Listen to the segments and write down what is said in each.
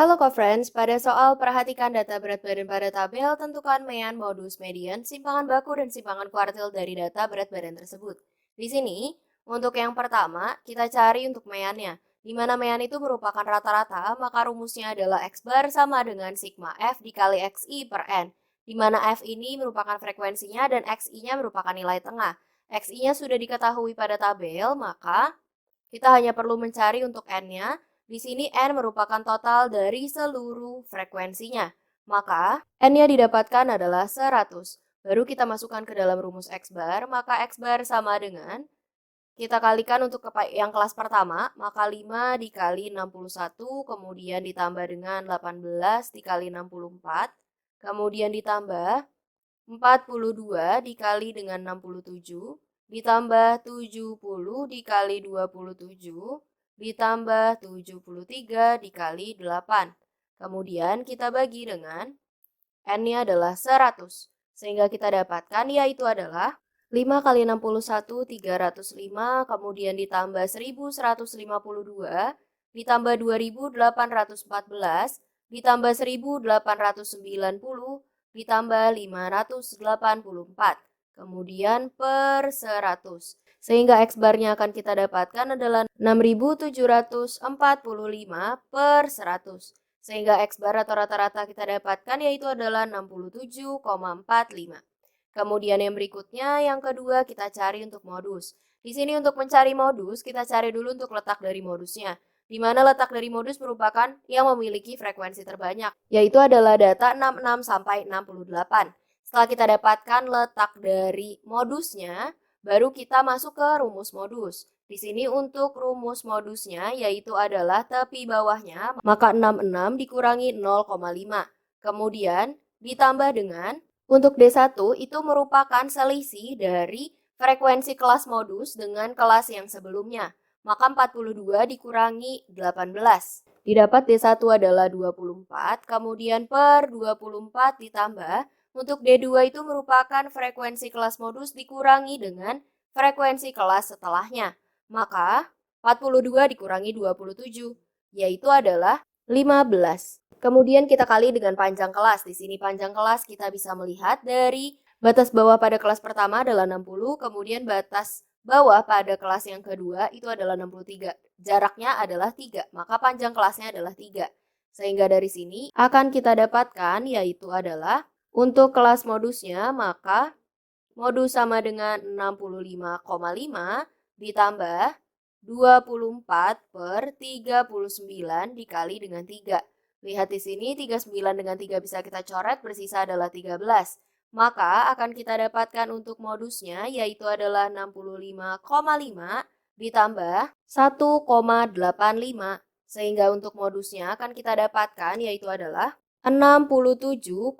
Halo co-friends, pada soal perhatikan data berat badan pada tabel, tentukan mean, modus, median, simpangan baku, dan simpangan kuartil dari data berat badan tersebut. Di sini, untuk yang pertama, kita cari untuk meannya. Di mana mean itu merupakan rata-rata, maka rumusnya adalah X bar sama dengan sigma F dikali XI per N. Di mana F ini merupakan frekuensinya dan XI-nya merupakan nilai tengah. XI-nya sudah diketahui pada tabel, maka kita hanya perlu mencari untuk N-nya. Di sini N merupakan total dari seluruh frekuensinya. Maka N-nya didapatkan adalah 100. Baru kita masukkan ke dalam rumus X bar, maka X bar sama dengan kita kalikan untuk yang kelas pertama, maka 5 dikali 61, kemudian ditambah dengan 18 dikali 64, kemudian ditambah 42 dikali dengan 67, ditambah 70 dikali 27, ditambah 73 dikali 8. Kemudian kita bagi dengan N-nya adalah 100. Sehingga kita dapatkan yaitu adalah 5 kali 61, 305, kemudian ditambah 1152, ditambah 2814, ditambah 1890, ditambah 584, kemudian per 100. Sehingga X barnya akan kita dapatkan adalah 6745 per 100. Sehingga X bar atau rata-rata kita dapatkan yaitu adalah 67,45. Kemudian yang berikutnya, yang kedua kita cari untuk modus. Di sini untuk mencari modus, kita cari dulu untuk letak dari modusnya. Di mana letak dari modus merupakan yang memiliki frekuensi terbanyak, yaitu adalah data 66 sampai 68. Setelah kita dapatkan letak dari modusnya, baru kita masuk ke rumus modus. Di sini untuk rumus modusnya yaitu adalah tepi bawahnya, maka 66 dikurangi 0,5. Kemudian ditambah dengan untuk D1 itu merupakan selisih dari frekuensi kelas modus dengan kelas yang sebelumnya. Maka 42 dikurangi 18. Didapat D1 adalah 24, kemudian per 24 ditambah. Untuk D2 itu merupakan frekuensi kelas modus dikurangi dengan frekuensi kelas setelahnya. Maka 42 dikurangi 27, yaitu adalah 15. Kemudian kita kali dengan panjang kelas. Di sini panjang kelas kita bisa melihat dari batas bawah pada kelas pertama adalah 60, kemudian batas bawah pada kelas yang kedua itu adalah 63. Jaraknya adalah 3, maka panjang kelasnya adalah 3. Sehingga dari sini akan kita dapatkan yaitu adalah untuk kelas modusnya, maka modus sama dengan 65,5 ditambah 24 per 39 dikali dengan 3. Lihat di sini 39 dengan 3 bisa kita coret, bersisa adalah 13. Maka akan kita dapatkan untuk modusnya yaitu adalah 65,5 ditambah 1,85. Sehingga untuk modusnya akan kita dapatkan yaitu adalah 67,35.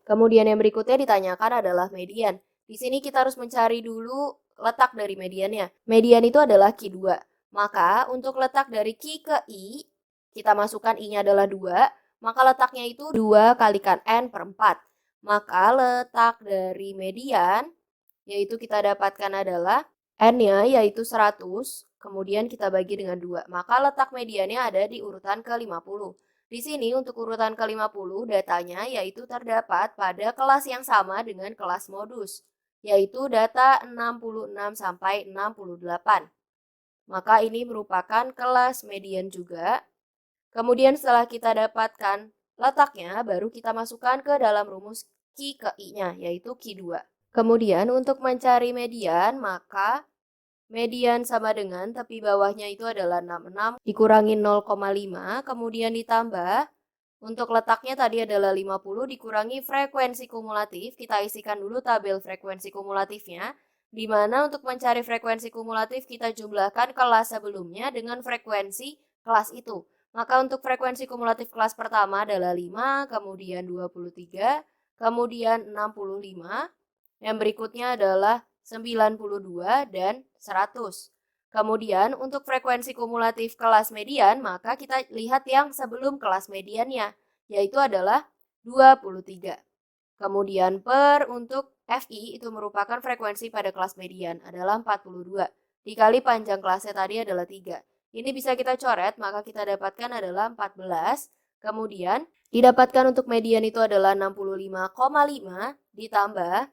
Kemudian yang berikutnya ditanyakan adalah median. Di sini kita harus mencari dulu letak dari mediannya. Median itu adalah Q2. Maka untuk letak dari Q ke I, kita masukkan I-nya adalah 2, maka letaknya itu 2 kalikan N per 4. Maka letak dari median, yaitu kita dapatkan adalah N-nya yaitu 100, kemudian kita bagi dengan 2. Maka letak mediannya ada di urutan ke-50. Di sini untuk urutan ke-50 datanya yaitu terdapat pada kelas yang sama dengan kelas modus, yaitu data 66 sampai 68. Maka ini merupakan kelas median juga. Kemudian setelah kita dapatkan letaknya, baru kita masukkan ke dalam rumus Q ke I-nya, yaitu Q2. Kemudian untuk mencari median, maka median sama dengan tepi bawahnya itu adalah 66 dikurangi 0,5, kemudian ditambah untuk letaknya tadi adalah 50 dikurangi frekuensi kumulatif. Kita isikan dulu tabel frekuensi kumulatifnya, di mana untuk mencari frekuensi kumulatif kita jumlahkan kelas sebelumnya dengan frekuensi kelas itu. Maka untuk frekuensi kumulatif kelas pertama adalah 5, kemudian 23, kemudian 65, yang berikutnya adalah 92 dan 100. Kemudian untuk frekuensi kumulatif kelas median, maka kita lihat yang sebelum kelas mediannya, yaitu adalah 23. Kemudian per untuk FI itu merupakan frekuensi pada kelas median adalah 42. Dikali panjang kelasnya tadi adalah 3. Ini bisa kita coret, maka kita dapatkan adalah 14. Kemudian didapatkan untuk median itu adalah 65,5 ditambah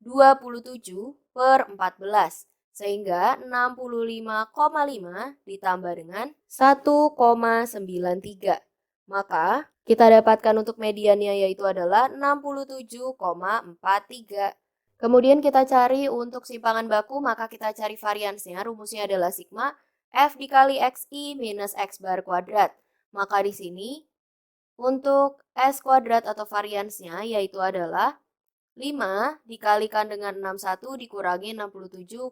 27 per 14. Sehingga 65,5 ditambah dengan 1,93. Maka kita dapatkan untuk mediannya yaitu adalah 67,43. Kemudian kita cari untuk simpangan baku, maka kita cari variansnya. Rumusnya adalah sigma F dikali XI minus X bar kuadrat. Maka di sini untuk S kuadrat atau variansnya yaitu adalah 5 dikalikan dengan 61 dikurangi 67,45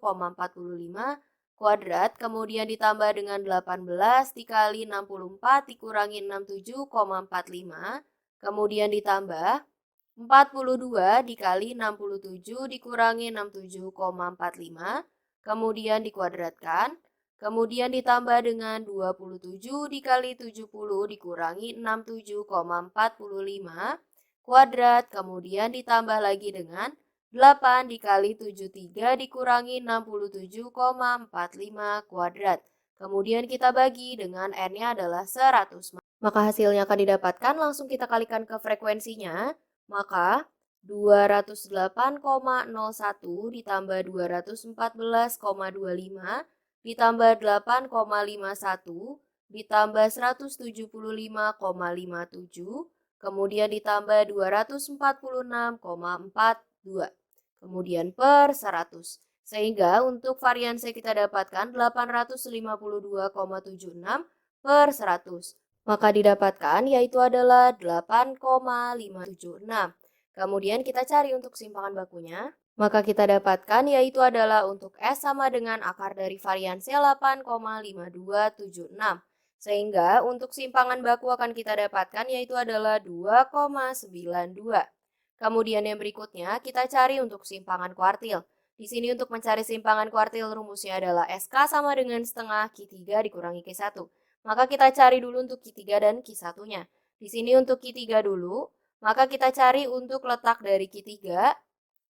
kuadrat, kemudian ditambah dengan 18 dikali 64 dikurangi 67,45, kemudian ditambah 42 dikali 67 dikurangi 67,45, kemudian dikuadratkan, kemudian ditambah dengan 27 dikali 70 dikurangi 67,45 kuadrat, kemudian ditambah lagi dengan 8 dikali 73 dikurangi 67,45 kuadrat. Kemudian kita bagi dengan N-nya adalah 100. Maka hasilnya akan didapatkan, langsung kita kalikan ke frekuensinya. Maka 208,01 ditambah 214,25 ditambah 8,51 ditambah 175,57 kemudian ditambah 246,42 kemudian per 100. Sehingga untuk variansi kita dapatkan 852,76 per 100. Maka didapatkan yaitu adalah 8,576. Kemudian kita cari untuk simpangan bakunya. Maka kita dapatkan yaitu adalah untuk S sama dengan akar dari variansi 8,5276. Sehingga untuk simpangan baku akan kita dapatkan yaitu adalah 2,92. Kemudian yang berikutnya kita cari untuk simpangan kuartil. Di sini untuk mencari simpangan kuartil rumusnya adalah SK sama dengan setengah Q3 dikurangi Q1. Maka kita cari dulu untuk Q3 dan Q1-nya. Di sini untuk Q3 dulu, maka kita cari untuk letak dari Q3,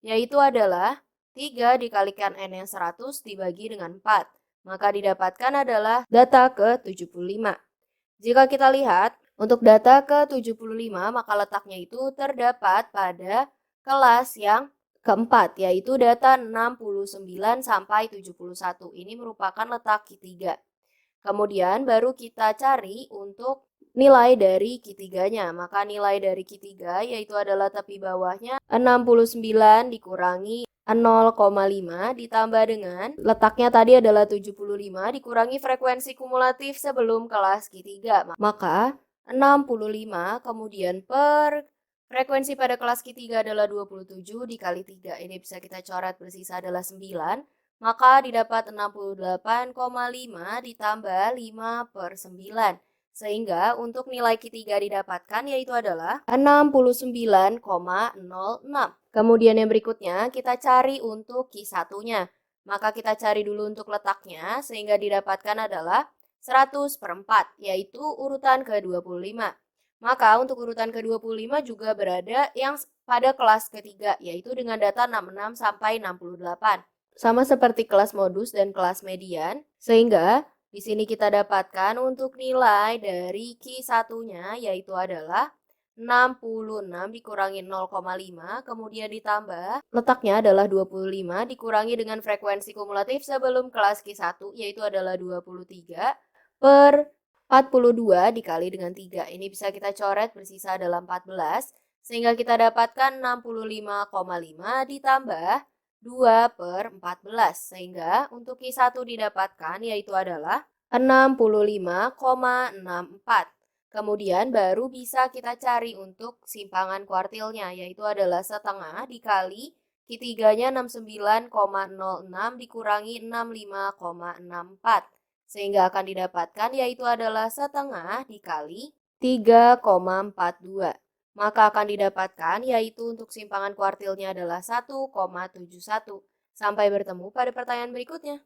yaitu adalah 3 dikalikan N yang 100 dibagi dengan 4. Maka didapatkan adalah data ke-75. Jika kita lihat, untuk data ke-75, maka letaknya itu terdapat pada kelas yang keempat, yaitu data 69 sampai 71. Ini merupakan letak Q3. Kemudian baru kita cari untuk nilai dari Q3-nya. Maka nilai dari Q3 yaitu adalah tepi bawahnya 69 dikurangi 0,5 ditambah dengan letaknya tadi adalah 75 dikurangi frekuensi kumulatif sebelum kelas Q3. Maka 65 kemudian per frekuensi pada kelas Q3 adalah 27 dikali 3. Ini bisa kita coret, bersisa adalah 9. Maka didapat 68,5 ditambah 5 per 9. Sehingga untuk nilai Q3 didapatkan yaitu adalah 69,06. Kemudian yang berikutnya kita cari untuk Q1-nya. Maka kita cari dulu untuk letaknya sehingga didapatkan adalah 100 per 4, yaitu urutan ke-25. Maka untuk urutan ke-25 juga berada yang pada kelas ketiga, yaitu dengan data 66 sampai 68. Sama seperti kelas modus dan kelas median, sehingga di sini kita dapatkan untuk nilai dari Q1-nya yaitu adalah 66 dikurangi 0,5, kemudian ditambah letaknya adalah 25 dikurangi dengan frekuensi kumulatif sebelum kelas Q1 yaitu adalah 23 per 42 dikali dengan 3. Ini bisa kita coret, bersisa adalah 14, sehingga kita dapatkan 65,5 ditambah 2 per 14, sehingga untuk Q1 didapatkan yaitu adalah 65,64. Kemudian baru bisa kita cari untuk simpangan kuartilnya, yaitu adalah setengah dikali Q3-nya 69,06 dikurangi 65,64. Sehingga akan didapatkan yaitu adalah setengah dikali 3,42. Maka akan didapatkan yaitu untuk simpangan kuartilnya adalah 1,71. Sampai bertemu pada pertanyaan berikutnya.